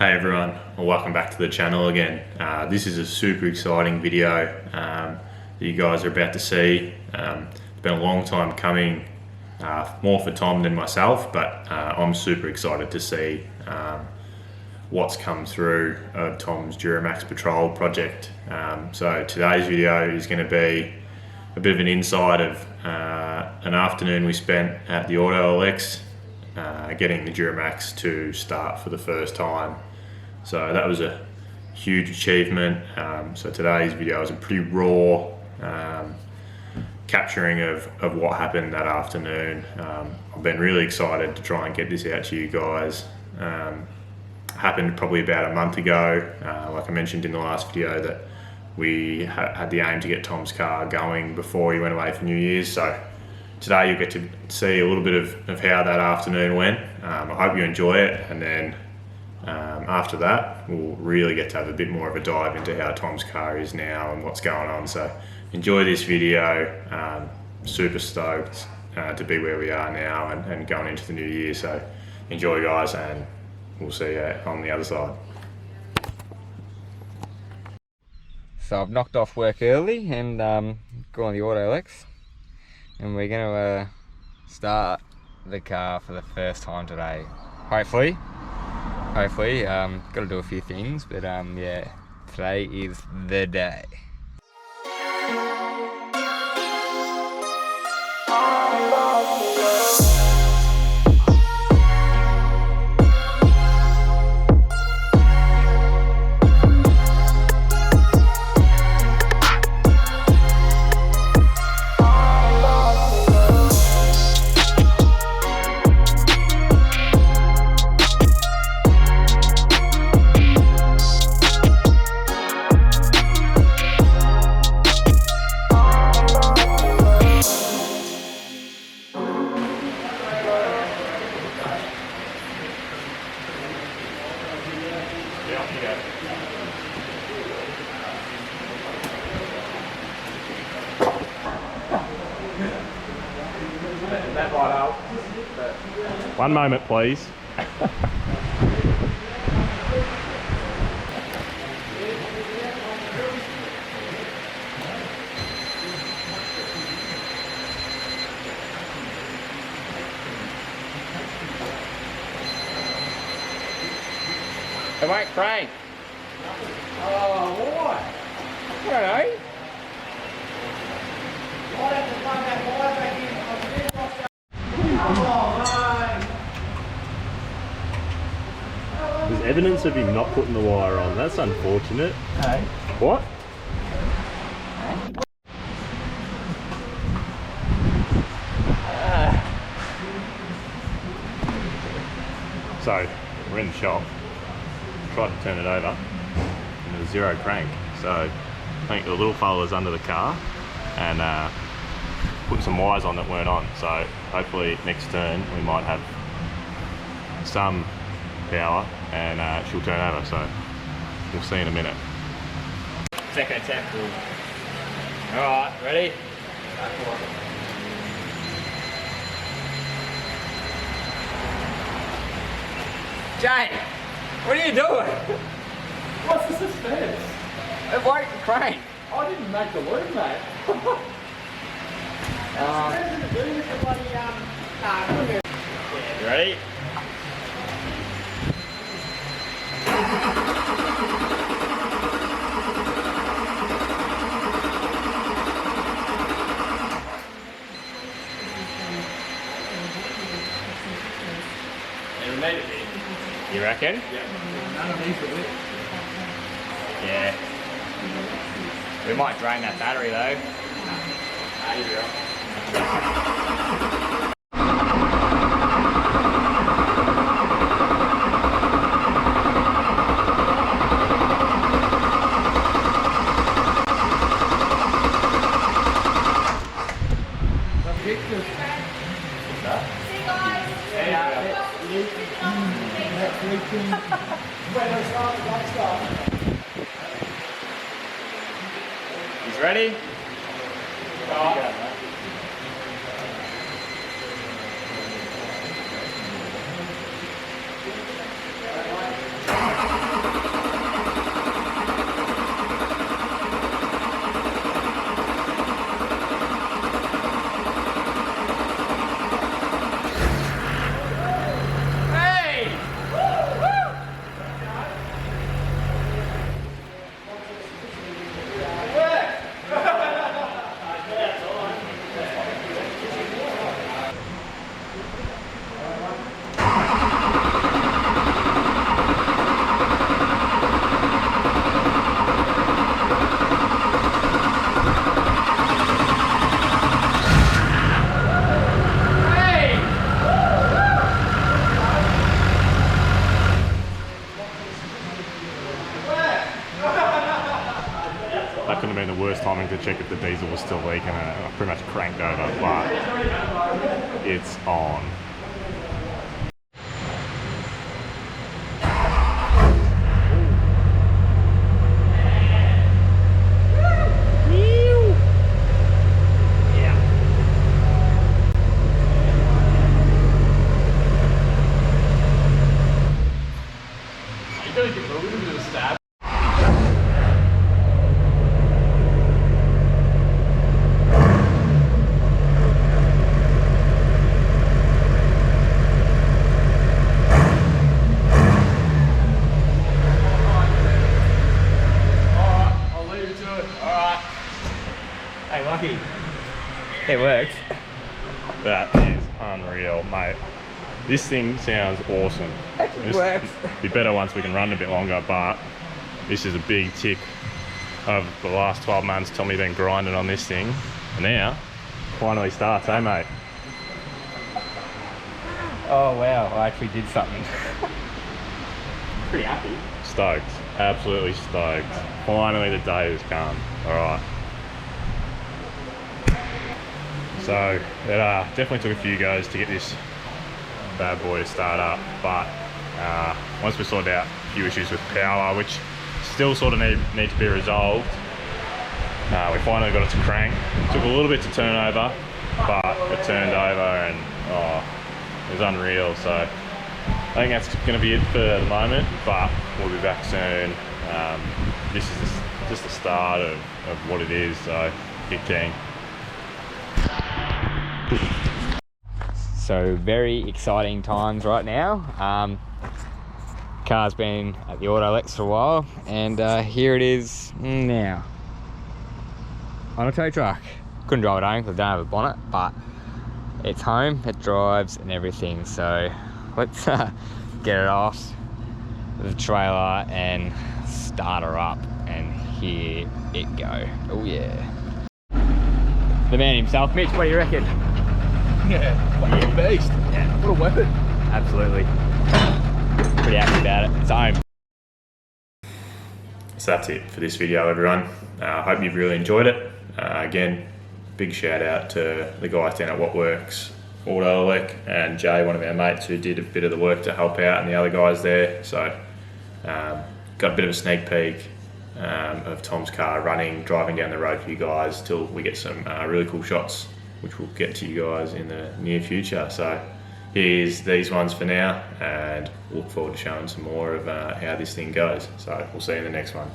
Hey everyone, well, welcome back to the channel again. This is a super exciting video that you guys are about to see. It's been a long time coming, more for Tom than myself, but I'm super excited to see what's come through of Tom's Duramax Patrol project. So today's video is going to be a bit of an insight of an afternoon we spent at the Auto LX getting the Duramax to start for the first time. So that was a huge achievement. So today's video is a pretty raw capturing of what happened that afternoon. I've been really excited to try and get this out to you guys. Happened probably about a month ago, like I mentioned in the last video, that we had the aim to get Tom's car going before he went away for New Year's. So today you'll get to see a little bit of how that afternoon went. I hope you enjoy it, and then after that we'll really get to have a bit more of a dive into how Tom's car is now and what's going on. So enjoy this video. Super stoked to be where we are now and going into the new year. So enjoy, guys, and we'll see you on the other side. So I've knocked off work early and gone on the Auto LX, and we're going to start the car for the first time today. Hopefully, got to do a few things, but yeah, today is the day. One moment, please. It won't crank. Oh, why? I don't know. Why have to plug that wire back in? Oh, mate. There's evidence of him not putting the wire on. That's unfortunate. Hey. What? So, we're in the shop. Tried to turn it over, and there was zero crank. So, I think the little fella's under the car and put some wires on that weren't on. So, hopefully next turn we might have some power and she'll turn over. So, we'll see in a minute. Second attempt. Alright, ready? Jay, what are you doing? What's the suspense? It won't crank. I didn't make the loop, mate. You ready? It'll need it. You reckon? Yeah. None of these are lit. Yeah. We might drain that battery though. He's ready? worst timing to check if the diesel was still leaking, and I pretty much cranked over, but it's on. Hey, Lucky. It works. That is unreal, mate. This thing sounds awesome. It works. Be better once we can run a bit longer, but this is a big tick of the last 12 months. Tommy's been grinding on this thing, and now finally starts, eh, mate? Oh wow, I actually did something. Pretty happy. Stoked, absolutely stoked. Finally the day has come. All right. So it definitely took a few goes to get this bad boy to start up, but once we sorted out a few issues with power, which still sort of need to be resolved, we finally got it to crank. It took a little bit to turn over, but it turned over, and it was unreal. So I think that's going to be it for the moment, but we'll be back soon. This is just the start of what it is, so get keen. So very exciting times right now. Car's been at the Autolex for a while, and here it is now on a tow truck. Couldn't drive it home because I don't have a bonnet, but it's home, it drives and everything. So let's get it off the trailer and start her up, and here it go. Oh yeah. The man himself. Mitch, what do you reckon? Yeah, what a beast. Yeah. What a weapon. Absolutely. Pretty happy about it. It's home. So that's it for this video, everyone. I hope you've really enjoyed it. Again, big shout out to the guys down at What Works Autolec, and Jay, one of our mates, who did a bit of the work to help out, and the other guys there. So got a bit of a sneak peek of Tom's car driving down the road for you guys till we get some really cool shots, which we'll get to you guys in the near future. So here's these ones for now, and look forward to showing some more of how this thing goes. So we'll see you in the next one.